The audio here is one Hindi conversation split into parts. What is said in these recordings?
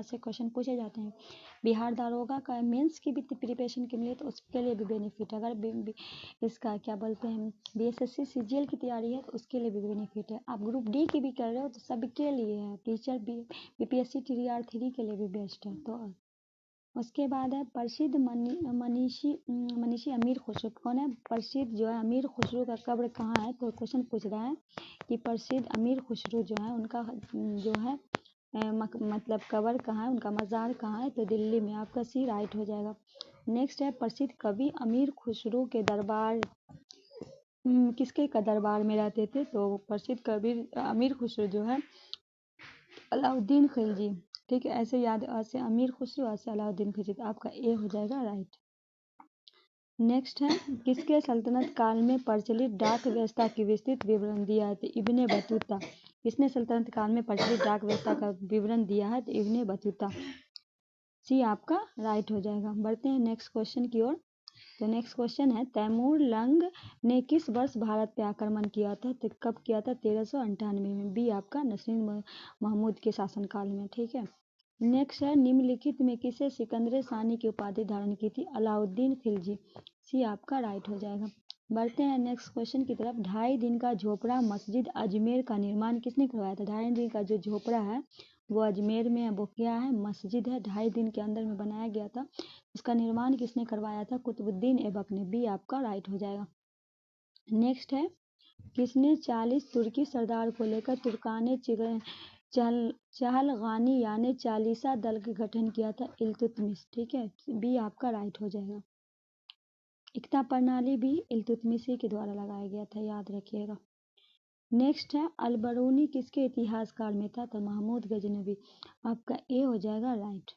से क्वेश्चन पूछे जाते हैं। बिहार दारोगा का मेंस की भी प्रिपरेशन के लिए तो उसके लिए भी बेनिफिट है। अगर इसका क्या बोलते हैं बीएसएससी सीजीएल की तैयारी है तो उसके लिए भी बेनिफिट है। आप ग्रुप डी की भी कर रहे हो तो सबके लिए है। टीचर बीपीएससी टीआर 3 के लिए भी बेस्ट है। तो उसके बाद है प्रसिद्ध मनीषी अमीर खुसरो। कौन है प्रसिद्ध जो है अमीर खुसरो का कब्र कहाँ है? तो क्वेश्चन पूछ रहा है कि प्रसिद्ध अमीर खुसरो जो है उनका जो है मतलब कब्र कहाँ है, उनका मज़ार कहाँ है? तो दिल्ली में। आपका सी राइट हो जाएगा। नेक्स्ट है प्रसिद्ध कवि अमीर खुसरो के दरबार किसके का दरबार में रहते थे? तो प्रसिद्ध कवि अमीर खुसरो जो है अलाउद्दीन खिलजी। ठीक है, ऐसे याद, ऐसे अमीर खुसरो, ऐसे अलाउद्दीन खिलजी। तो आपका ए हो जाएगा राइट। नेक्स्ट है किसके सल्तनत काल में प्रचलित डाक व्यवस्था की विस्तृत विवरण दिया है? तो इब्ने बतूता। किसने सल्तनत काल में प्रचलित डाक व्यवस्था का विवरण दिया है? तो इब्ने बतूता। सी आपका राइट हो जाएगा। बढ़ते हैं नेक्स्ट क्वेश्चन की ओर। तो नेक्स्ट क्वेश्चन है तैमूर लंग ने किस वर्ष भारत पे आक्रमण किया था? तो कब किया था? 1398 में। बी आपका नसीर महमूद के शासनकाल में। ठीक है। नेक्स्ट है निम्नलिखित में किसे सिकंदर सानी की उपाधि धारण की थी? अलाउद्दीन खिलजी। सी आपका राइट हो जाएगा। बढ़ते हैं नेक्स्ट क्वेश्चन की तरफ। 2.5 दिन का झोपड़ा मस्जिद अजमेर का निर्माण किसने करवाया था? 2.5 दिन का जो झोपड़ा है वो अजमेर में है। वो क्या है? मस्जिद है। 2.5 दिन के अंदर में बनाया गया था। इसका निर्माण किसने करवाया था? कुतुबुद्दीन ऐबक ने। बी आपका राइट हो जाएगा। नेक्स्ट है किसने 40 तुर्की सरदार को लेकर तुर्काने चहलगानी यानी चालीसा दल का गठन किया था? इल्तुतमिश। ठीक है, बी आपका राइट हो जाएगा। एकता प्रणाली भी इल्तुतमिशी के द्वारा लगाया गया था, याद रखिएगा। नेक्स्ट है अलबरूनी किसके इतिहासकार में था? तो महमूद गजनवी। आपका ए हो जाएगा राइट।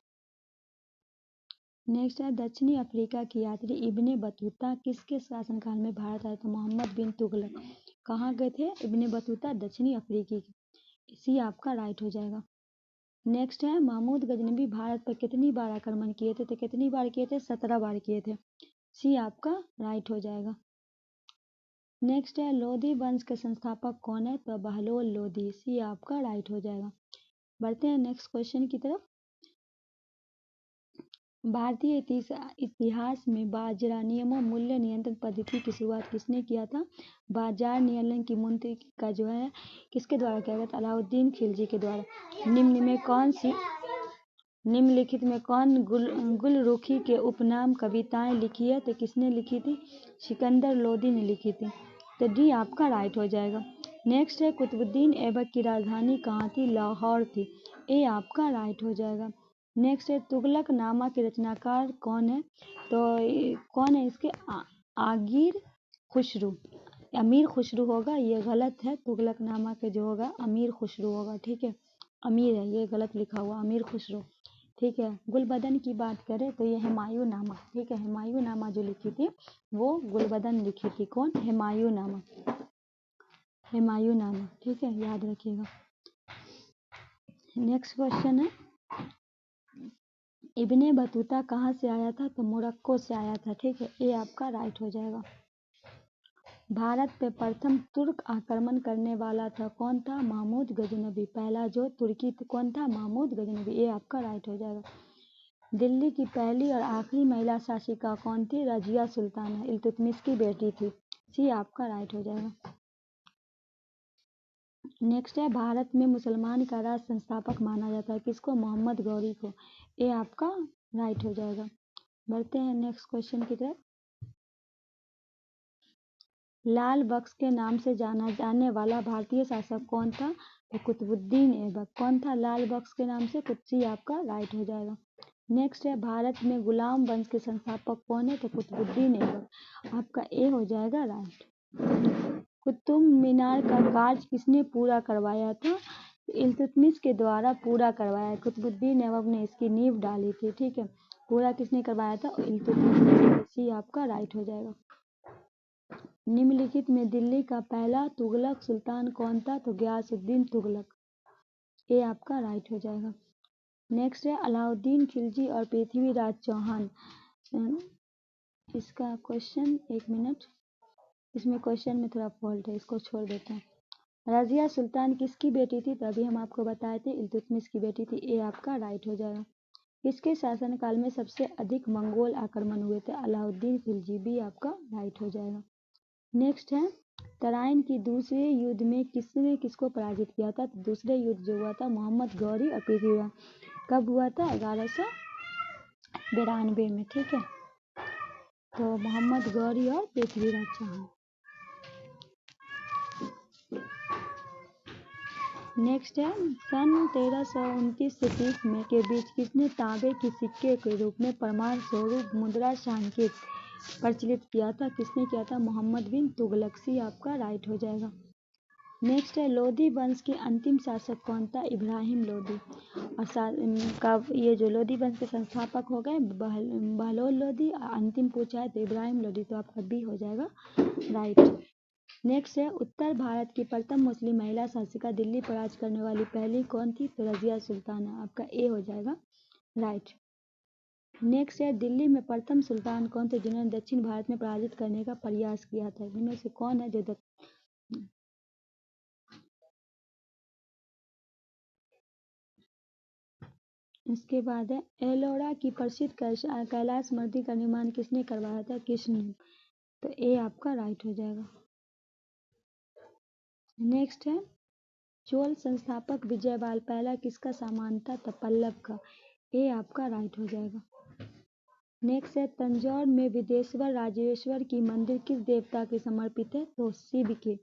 नेक्स्ट है दक्षिणी अफ्रीका की यात्री इब्ने बतूता किसके शासनकाल में भारत आए? तो मोहम्मद बिन तुगलक। कहाँ गए थे इब्ने बतूता? दक्षिणी अफ्रीकी। सी आपका राइट हो जाएगा। नेक्स्ट है महमूद गजनवी भारत पर कितनी बार आक्रमण किए थे? तो कितनी बार किए थे? 17 बार किए थे। सी आपका राइट हो जाएगा। नेक्स्ट है लोधी वंश के संस्थापक कौन है? तो बहलोल लोधी। सी आपका राइट हो जाएगा। बढ़ते हैं नेक्स्ट क्वेश्चन की तरफ। भारतीय इतिहास में बाजरा नियमों मूल्य नियंत्रण पद्धति की शुरुआत किसने किया था? बाजार नियंत्रण की मुंतकी का जो है किसके द्वारा किया गया था? अलाउद्दीन खिलजी के द्वारा। निम्नलिखित में कौन गुलरुखी के उपनाम कविताएं लिखी है? तो किसने लिखी थी? सिकंदर लोदी ने लिखी थी। तो डी आपका राइट हो जाएगा। नेक्स्ट है कुतुबुद्दीन ऐबक की राजधानी कहाँ थी? लाहौर थी। ए आपका राइट हो जाएगा। नेक्स्ट है तुगलक नामा के रचनाकार कौन है? तो कौन है इसके? आगिर खुसरू। अमीर खुसरू होगा, ये गलत है। तुगलक नामा के जो होगा अमीर खुसरू होगा। ठीक है, अमीर है, ये गलत लिखा हुआ, अमीर खुसरू। ठीक है, गुलबदन की बात करें तो ये हुमायूं नामा। ठीक है, हुमायूं नामा जो लिखी थी वो गुलबदन लिखी थी। कौन? हुमायूं नामा। हुमायूं नामा। ठीक है, याद रखिएगा। नेक्स्ट क्वेश्चन है इब्ने बतूता कहाँ से आया था? तो मोरक्को से आया था। ठीक है, ये आपका राइट हो जाएगा। भारत पे प्रथम तुर्क आक्रमण करने वाला था कौन था? महमूद गजनवी। पहला जो तुर्की कौन था? महमूद गजनवी। ये आपका राइट हो जाएगा। दिल्ली की पहली और आखिरी महिला शासिका कौन थी? रजिया सुल्ताना, इल्तुतमिश की बेटी थी। सी आपका राइट हो जाएगा। नेक्स्ट है भारत में मुसलमान का राज संस्थापक माना जाता है किसको? मोहम्मद गौरी को। ये आपका राइट हो जाएगा। बढ़ते हैं नेक्स्ट क्वेश्चन की तरफ। लाल बख्श के नाम से जाना जाने वाला भारतीय शासक कौन था? तो कुतुबुद्दीन ऐबक। कौन था लाल बख्श के नाम से? कुत्सी आपका राइट हो जाएगा। नेक्स्ट है भारत में गुलाम वंश के संस्थापक कौन है? तो कुतुबुद्दीन ऐबक। आपका ए हो जाएगा राइट। कुतुब मीनार का कार्य किसने पूरा करवाया था? इल्तुतमिश के द्वारा पूरा करवाया। कुतुबुद्दीन ऐबक ने इसकी नींव डाली थी। ठीक है, पूरा किसने करवाया था? इल्तुतमिश ने। सी आपका राइट हो जाएगा। निम्नलिखित में दिल्ली का पहला तुगलक सुल्तान कौन था? तो गयासुद्दीन तुगलक। ये आपका राइट हो जाएगा। नेक्स्ट है अलाउद्दीन खिलजी और पृथ्वीराज चौहान। इसका क्वेश्चन, एक मिनट, इसमें क्वेश्चन में थोड़ा फॉल्ट है, इसको छोड़ देते हैं। रजिया सुल्तान किसकी बेटी थी? तभी हम आपको बताए थे, इल्तुतमिश की बेटी थी। ए आपका राइट हो जाएगा। किसके शासनकाल में सबसे अधिक मंगोल आक्रमण हुए थे? अलाउद्दीन खिलजी। बी आपका राइट हो जाएगा। नेक्स्ट है, तराइन की दूसरे युद्ध में किसने किसको पराजित किया था? तो दूसरे युद्ध जो हुआ था मोहम्मद गौरी और पृथ्वीराज, कब हुआ था? 1192 में। ठीक है, तो मोहम्मद गौरी और पृथ्वीराज चौहान। नेक्स्ट है, सन 1329 से 30 में के बीच किसने तांबे की सिक्के के रूप में प्रमाण स्वरूप मुद्रा सांकेत प्रचलित किया था? किसने किया था? मोहम्मद बिन तुगलक। सी आपका राइट हो जाएगा। नेक्स्ट है, लोधी वंश के अंतिम शासक कौन था? इब्राहिम लोधी। और ये जो लोधी वंश के संस्थापक हो गए बहलोल लोधी, अंतिम पूछा है तो इब्राहिम लोधी, तो आपका बी हो जाएगा राइट। नेक्स्ट है, उत्तर भारत की प्रथम मुस्लिम महिला शासिका दिल्ली पर राज करने वाली पहली कौन थी? तो रजिया सुल्ताना। आपका ए हो जाएगा राइट। नेक्स्ट है, दिल्ली में प्रथम सुल्तान कौन थे जिन्होंने दक्षिण भारत में पराजित करने का प्रयास किया था? इनमें से कौन है जो इसके बाद है, एलोरा की प्रसिद्ध कैलाश मंदिर का निर्माण किसने करवाया था? कृष्ण। तो ए आपका राइट हो जाएगा। नेक्स्ट है, चोल संस्थापक विजयपाल पहला किसका सामान था? तो पल्लव का। ए आपका राइट हो जाएगा। नेक्स्ट है, तंजौर में विदेश्वर राजेश्वर की मंदिर किस देवता के समर्पित है? तो शिव के।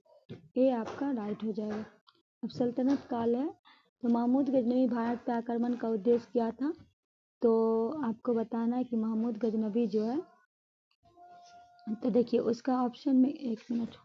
ए आपका राइट हो जाएगा। अब सल्तनत काल है, तो महमूद गजनवी भारत पर आक्रमण का उद्देश्य क्या था? तो आपको बताना है कि महमूद गजनवी जो है, तो देखिए उसका ऑप्शन में, एक मिनट,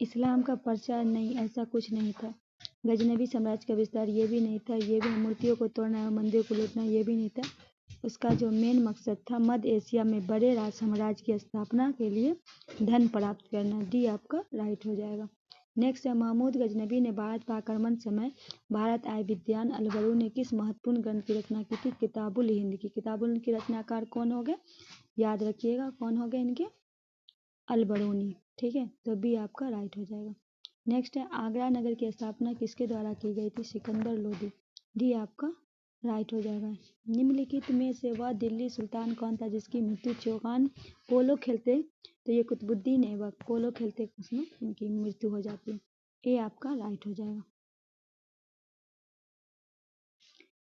इस्लाम का प्रचार नहीं, ऐसा कुछ नहीं था। गजनवी साम्राज्य का विस्तार ये भी नहीं था। ये भी मूर्तियों को तोड़ना और मंदिर को लूटना ये भी नहीं था। उसका जो मेन मकसद था मध्य एशिया में बड़े राज साम्राज्य की स्थापना के लिए धन प्राप्त करना। डी आपका राइट हो जाएगा। नेक्स्ट है, महमूद गजनवी ने भारत पर आक्रमण समय भारत आए विद्वान अलबरू ने किस महत्वपूर्ण ग्रंथ की रचना की थी? किताबुल हिंद की। किताबुल हिंद के रचनाकार कौन हो गए? याद रखिएगा कौन हो गए इनके? अलबरूनी। ठीक है, तो बी आपका राइट हो जाएगा। नेक्स्ट है, आगरा नगर की स्थापना किसके द्वारा की गई थी? सिकंदर लोदी। डी आपका राइट हो जाएगा। निम्नलिखित में से वह दिल्ली सुल्तान कौन था जिसकी मृत्यु चौहान पोलो खेलते, तो ये कुतुबुद्दीन ऐबक पोलो खेलते उसमें उनकी मृत्यु हो जाती है। ए आपका राइट हो जाएगा।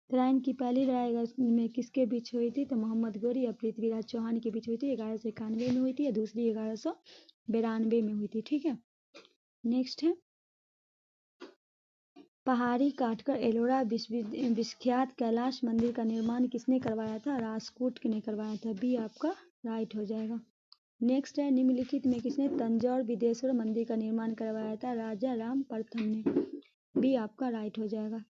तराइन की पहली लड़ाई में किसके बीच हुई थी? तो मोहम्मद गौरी और पृथ्वीराज चौहान के बीच हुई थी। 1191 में हुई थी, या दूसरी 1192 में हुई थी। ठीक है, नेक्स्ट है, पहाड़ी काटकर एलोरा विख्यात कैलाश मंदिर का निर्माण किसने करवाया था? राजपूत ने करवाया था। बी आपका राइट हो जाएगा। नेक्स्ट है, निम्नलिखित में किसने तंजौर विदेश्वर मंदिर का निर्माण करवाया था? राजा राम प्रथम ने। बी आपका राइट हो जाएगा।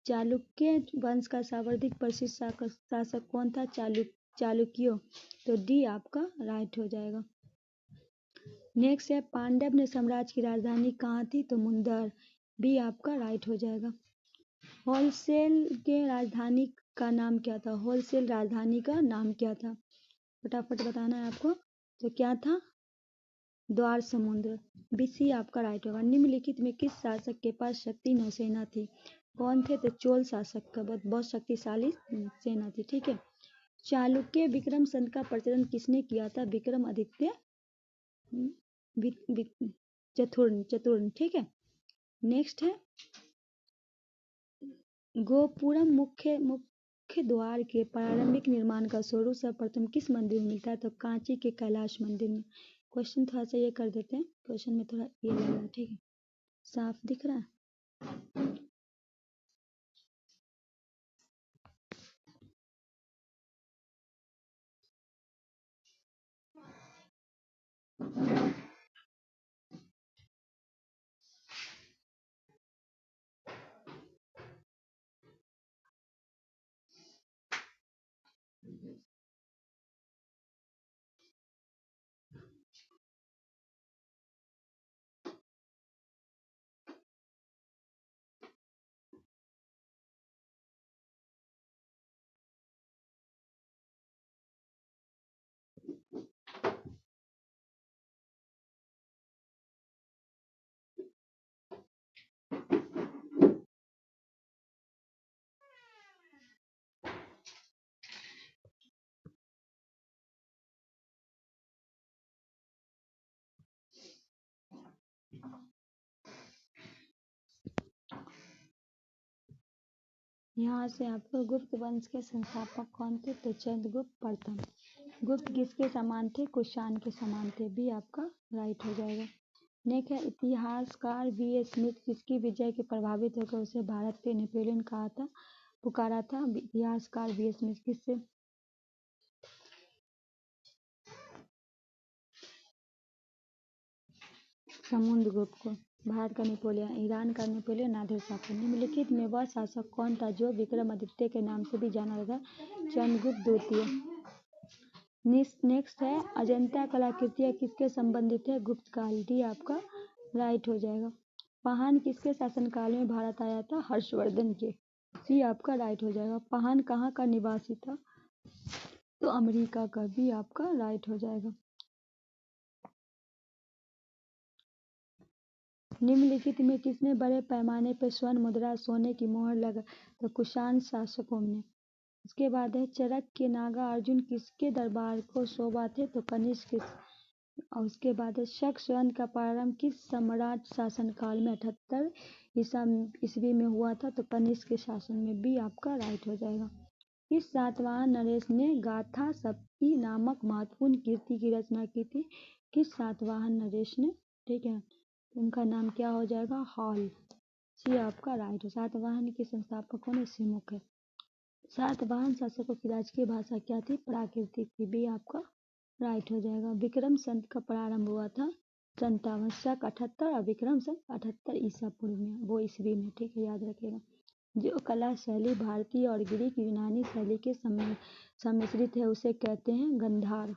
चालुक्य वंश का सर्वाधिक प्रसिद्ध शासक कौन था? चालुक्यों। तो डी आपका राइट हो जाएगा। नेक्स्ट है, पांडव ने साम्राज्य की राजधानी कहाँ थी? तो मुंदर। बी आपका राइट हो जाएगा। होलसेल के राजधानी का नाम क्या था? होलसेल राजधानी का नाम क्या था? फटाफट बताना है आपको। तो क्या था? द्वार समुद्र। बीसी आपका राइट होगा। निम्नलिखित में किस शासक के पास शक्ति नौसेना थी? कौन थे? तो चोल शासक का बहुत शक्तिशाली सेना थी। ठीक है, चालुक्य विक्रम संत का प्रचलन किसने किया था? विक्रमादित्य चतुर्ण। ठीक है, नेक्स्ट है, गोपुरम मुख्य द्वार के प्रारंभिक निर्माण का स्वरूप सर्वप्रथम किस मंदिर में मिलता है? तो कांची के कैलाश मंदिर में। क्वेश्चन थोड़ा सा ये कर देते हैं, क्वेश्चन में थोड़ा ये लग रहा है। ठीक है, साफ दिख रहा है? यहाँ से आपको गुप्त वंश के संस्थापक कौन थे, तो चंद्रगुप्त प्रथम। गुप्त किसके समान थे, कुषाण के समान थे, भी आपका राइट हो जाएगा। नेक्स्ट है इतिहासकार बी ए स्मिथ किसकी विजय के प्रभावित होकर उसे भारत के नेपोलियन कहा था, पुकारा था। इतिहासकार बी ए स्मिथ किससे, समुद्रगुप्त को। भारत का नेपोलियन, ईरान का नेपोलियन, नादिर शाह को। निम्नलिखित में वह शासक कौन था जो विक्रमादित्य के नाम से भी जाना जाता, चंद्रगुप्त द्वितीय। नेक्स्ट है अजंता कलाकृतियां किसके संबंधित है, गुप्त काल, डी आपका राइट हो जाएगा। पाहन किसके शासनकाल में भारत आया था, हर्षवर्धन के, सी आपका राइट हो जाएगा। पाहन कहाँ का निवासी था, तो अमेरिका का, भी आपका राइट हो जाएगा। निम्नलिखित में किसने बड़े पैमाने पर स्वर्ण मुद्रा सोने की मोहर लगा, तो कुषाण शासकों ने। उसके बाद है चाणक्य नागा अर्जुन किसके दरबार को शोभा थे, तो कनिष्क। और उसके बाद है शक स्वर्ण का प्रारंभ किस सम्राट शासनकाल में 78 ईस्वी में हुआ था, तो कनिष्क के शासन में, भी आपका राइट हो जाएगा। इस सातवाहन नरेश ने गाथा सप्ती नामक महत्वपूर्ण कृति की रचना की थी, किस सातवाहन नरेश ने, ठीक है, उनका नाम क्या हो जाएगा, हॉल, सी आपका राइट है। सातवाहन के संस्थापक कौन है, सिमुक है। सातवाहन शासकों की राजकीय भाषा क्या थी, प्राकृतिक थी, भी आपका राइट हो जाएगा। विक्रम संत का प्रारंभ हुआ था 57 शक 78 और विक्रम संत 78 ईसा पूर्व में, वो ईस्वी में, ठीक है, याद रखिएगा। जो कला शैली भारतीय और ग्रीक यूनानी शैली के सम्मिश्रित है उसे कहते हैं गंधार।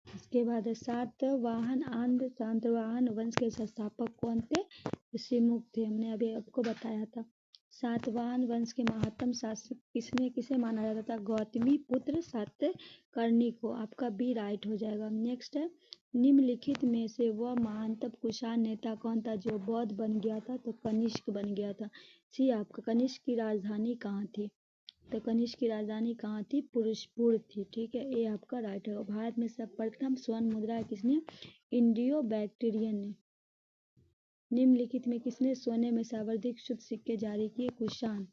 इसके बाद सातवाहन आंध्र सातवाहन वंश के संस्थापक कौन थे, सिमुक थे, हमने अभी आपको बताया था। सातवाहन वंश के महात्म शासक किसे माना जाता था, गौतमी पुत्र सातकर्णी को, आपका बी राइट हो जाएगा। नेक्स्ट है निम्नलिखित में से वह महानतम कुषाण नेता कौन था जो बौद्ध बन गया था, तो कनिष्क बन गया था, सी आपका। कनिष्क की राजधानी कहाँ थी, तो कनिष्क की राजधानी कहाँ थी, पुरुषपुर थी, ठीक है, ये आपका राइट है। भारत में सर्वप्रथम स्वर्ण मुद्रा किसने, इंडियो बैक्टीरियन ने। निम्नलिखित में किसने सोने में सर्वाधिक शुद्ध सिक्के जारी किए, कुषाण।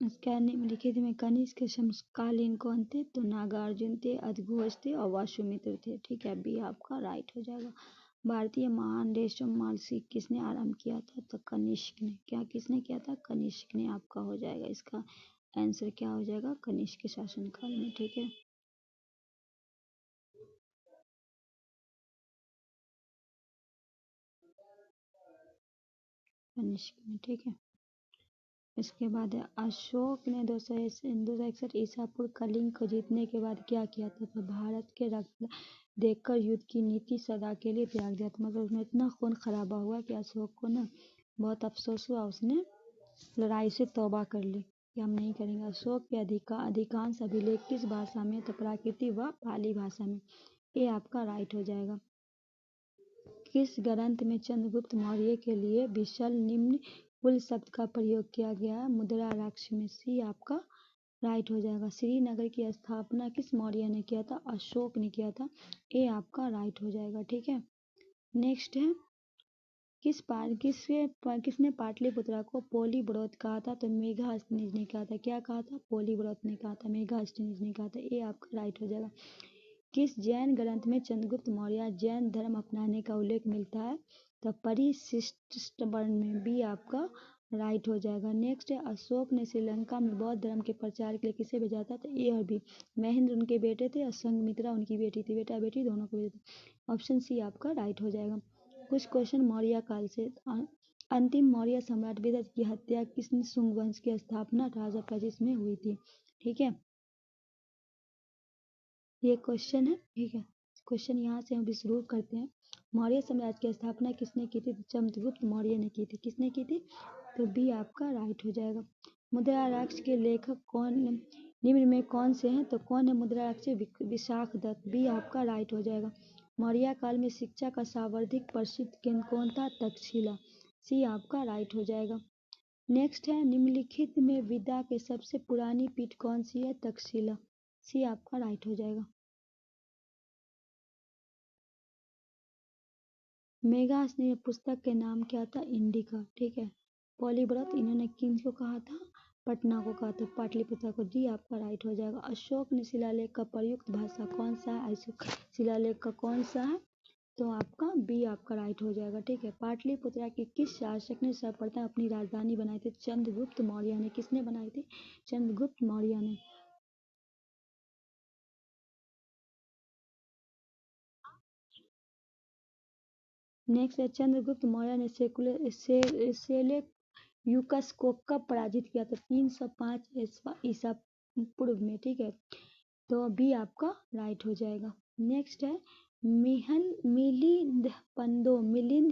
इसका निम्नलिखित में कनिष्क के समकालीन कौन थे, तो नागार्जुन थे, अघोष थे और वासुमित्र थे, ठीक है, बी आपका राइट हो जाएगा। भारतीय महान रेशम मासिक किसने आरंभ किया था, तो कनिष्क ने। क्या किसने किया था, कनिष्क ने, आपका हो जाएगा। इसका आंसर क्या हो जाएगा, कनिष्क के शासनकाल में, ठीक है। कनिष्क में, ठीक है। इसके बाद है अशोक ने 261 ईसा पूर्व कलिंग को जीतने के बाद क्या किया था, तो भारत के रक्त देखकर युद्ध की नीति सदा के लिए त्याग दिया था। मगर उसमें इतना खून खराबा हुआ कि अशोक को ना बहुत अफसोस हुआ, उसने लड़ाई से तौबा कर ली कि हम नहीं करेंगे। अशोक के अधिकांश अभिलेख किस भाषा में, तो प्राकृतिक व पाली भाषा में, ये आपका राइट हो जाएगा। किस ग्रंथ में चंद्रगुप्त मौर्य के लिए विशल निम्न कुल शब्द का प्रयोग किया गया है, मुद्रा राक्ष में, सी आपका राइट हो जाएगा। श्रीनगर की स्थापना किस मौर्य ने किया था, अशोक ने किया था, ये आपका राइट हो जाएगा, ठीक है। नेक्स्ट है किसने पाटलिपुत्रा को पोलीब्रोत कहा था, तो मेगास्थनीज ने कहा था। क्या कहा था, पोलीब्रोत ने कहा था, मेगास्थनीज ने कहा था, ये आपका राइट हो जाएगा। किस जैन ग्रंथ में चंद्रगुप्त मौर्य जैन धर्म अपनाने का उल्लेख मिलता है, तो परिशिष्ट वर्ण में, भी आपका राइट हो जाएगा। नेक्स्ट है अशोक ने श्रीलंका में बौद्ध धर्म के प्रचार के लिए किसे भेजा था, तो ए और बी। महेंद्र उनके बेटे थे और संघमित्रा उनकी बेटी थी, बेटा बेटी दोनों को भेजा था, ऑप्शन सी आपका राइट हो जाएगा। कुछ क्वेश्चन मौर्य काल से। अंतिम मौर्य सम्राट वेदत की हत्या किसने, शुंग वंश की स्थापना 1825 में हुई थी, ठीक है, ये क्वेश्चन है, ठीक है। क्वेश्चन यहाँ से हम भी शुरू करते हैं। मौर्य साम्राज्य की स्थापना किसने की थी, तो चंद्रगुप्त मौर्य ने की थी, किसने की थी, तो बी आपका राइट हो जाएगा। मुद्रा राक्ष के लेखक कौन, निम्न में कौन से हैं, तो कौन है मुद्रा राक्ष, विशाख दत्त, बी आपका राइट हो जाएगा। मौर्य काल में शिक्षा का सर्वाधिक प्रसिद्ध केंद्र कौन था, तक्षशिला, सी आपका राइट हो जाएगा। नेक्स्ट है निम्नलिखित में विदा के सबसे पुरानी पीठ कौन सी है? तक्षशिला। सी आपका राइट हो जाएगा। मेघा ने पुस्तक के नाम क्या था? इंडिका। ठीक है। पॉलीव्रत इन्होंने किनको कहा था? पटना को कहा था, पाटलिपुत्र को। डी आपका राइट हो जाएगा। अशोक ने शिलालेख का प्रयुक्त भाषा कौन सा है? अशोक शिलालेख का कौन सा है? तो आपका बी आपका राइट हो जाएगा। ठीक है। पाटलिपुत्र की किस शासक ने सर्वप्रथम अपनी राजधानी बनाई थी? चंद्रगुप्त मौर्य ने। किसने बनाई थी? चंद्रगुप्त मौर्य ने। नेक्स्ट है चंद्रगुप्त मौर्य ने सेलेयूकस को कब पराजित किया था? 305 ईसा पूर्व में। ठीक है। तो बी आपका राइट हो जाएगा। नेक्स्ट है मिलिंद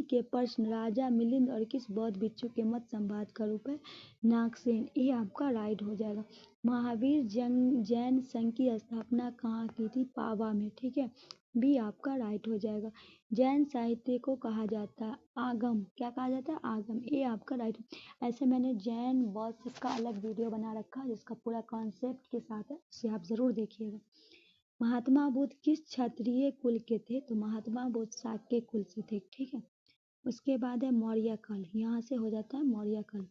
के प्रश्न राजा मिलिंद और किस बौद्ध भिक्षु के मत संवाद का रूप है? नागसेन। ये आपका राइट हो जाएगा। महावीर जैन संघ की स्थापना कहाँ की थी? पावा में। ठीक है। बी आपका राइट हो जाएगा। जैन साहित्य को कहा जाता है आगम। क्या कहा जाता है? आगम। ये आपका राइट। ऐसे मैंने जैन बौद्ध सबका अलग वीडियो बना रखा है जिसका पूरा कॉन्सेप्ट के साथ है, उसे आप जरूर देखिएगा। महात्मा बुद्ध किस क्षत्रिय कुल के थे? तो महात्मा बुद्ध शाक्य कुल से थे। ठीक है। उसके बाद है मौर्य काल। यहाँ से हो जाता है मौर्य काल।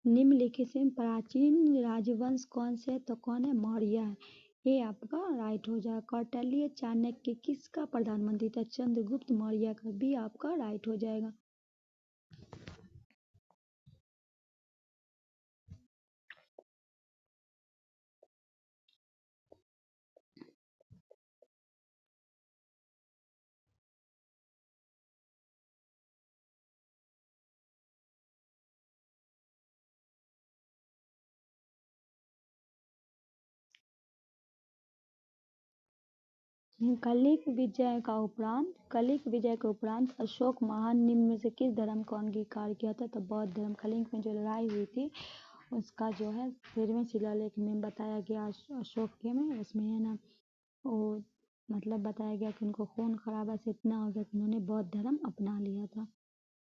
निम्नलिखित से प्राचीन राजवंश कौन से है? तो कौन है? मौर्य है। ये आपका राइट हो जाएगा। कौटिल्य चाणक्य किसका प्रधानमंत्री था? चंद्रगुप्त मौर्य का। भी आपका राइट हो जाएगा। कलिक विजय के उपरांत अशोक महान निम्न में से किस धर्म को अंगीकार किया था? तो बौद्ध धर्म। कलिंग में जो लड़ाई हुई थी उसका जो है 13वें शिलालेख में बताया गया। अशोक के में उसमें है ना वो मतलब बताया गया कि उनको खून खराबा से इतना हो गया कि उन्होंने बौद्ध धर्म अपना लिया था।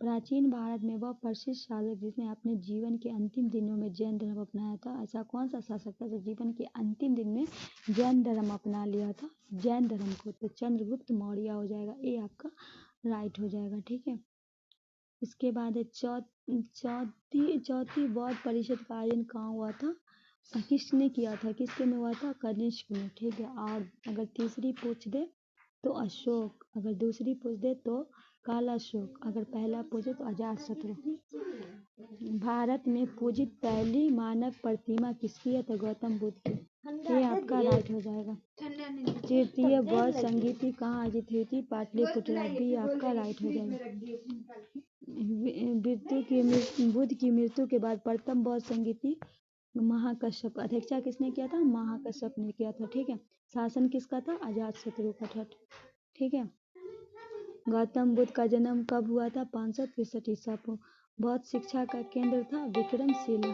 प्राचीन भारत में वह प्रसिद्ध शासक जिसने अपने जीवन के अंतिम दिनों में जैन धर्म अपनाया था? ऐसा कौन सा शासक था जो जीवन के अंतिम दिन में जैन धर्म अपना लिया था? जैन धर्म को। तो चंद्रगुप्त मौर्य हो जाएगा। ये आपका राइट हो जाएगा। ठीक है। इसके बाद है चौथी बौद्ध परिषद का आयोजन कहाँ हुआ था? किसने किया था? किसके में हुआ था? कनिष्क में। ठीक है। और अगर तीसरी पूछ दे तो अशोक, अगर दूसरी पूछ दे तो कालाशोक, अगर पहला पूछे तो अजातशत्रु। भारत में पूजित पहली मानव प्रतिमा किसकी है? तो गौतम बुद्ध की। ये आपका राइट हो जाएगा। तृतीय बौद्ध संगीति कहाँ आयोजित हुई थी? पाटलिपुत्र। भी आपका राइट हो जाएगा। बुद्ध की मृत्यु के बाद प्रथम बौद्ध संगीति महाकश्यप। अध्यक्षता किसने किया था? महाकश्यप ने किया था। ठीक है। शासन किसका था? अजातशत्रु का था। ठीक है। गौतम बुद्ध का जन्म कब हुआ था? 563 ईसा पूर्व। बौद्ध शिक्षा का केंद्र था विक्रमशिला।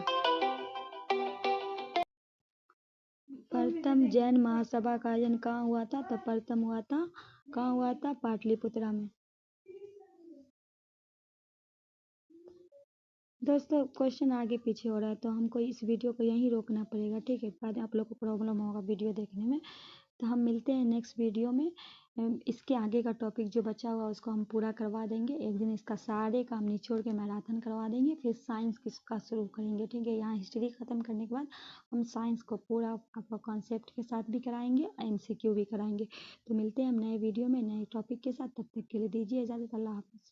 प्रथम जैन महासभा का आयोजन कहाँ हुआ था? तो प्रथम हुआ था कहाँ हुआ था? पाटलिपुत्रा में। दोस्तों क्वेश्चन आगे पीछे हो रहा है तो हमको इस वीडियो को यहीं रोकना पड़ेगा। ठीक है। बाद आप लोग को प्रॉब्लम होगा वीडियो देखने में। तो हम मिलते हैं नेक्स्ट वीडियो में। इसके आगे का टॉपिक जो बचा हुआ उसको हम पूरा करवा देंगे। एक दिन इसका सारे काम निचोड़ के मैराथन करवा देंगे। फिर साइंस किसका शुरू करेंगे। ठीक है। यहाँ हिस्ट्री ख़त्म करने के बाद हम साइंस को पूरा आपका कॉन्सेप्ट के साथ भी कराएंगे, MCQ भी कराएंगे। तो मिलते हैं हम नए वीडियो में नए टॉपिक के साथ। तब तक के लिए दीजिए इजाज़त। अल्लाह हाफ़िज़।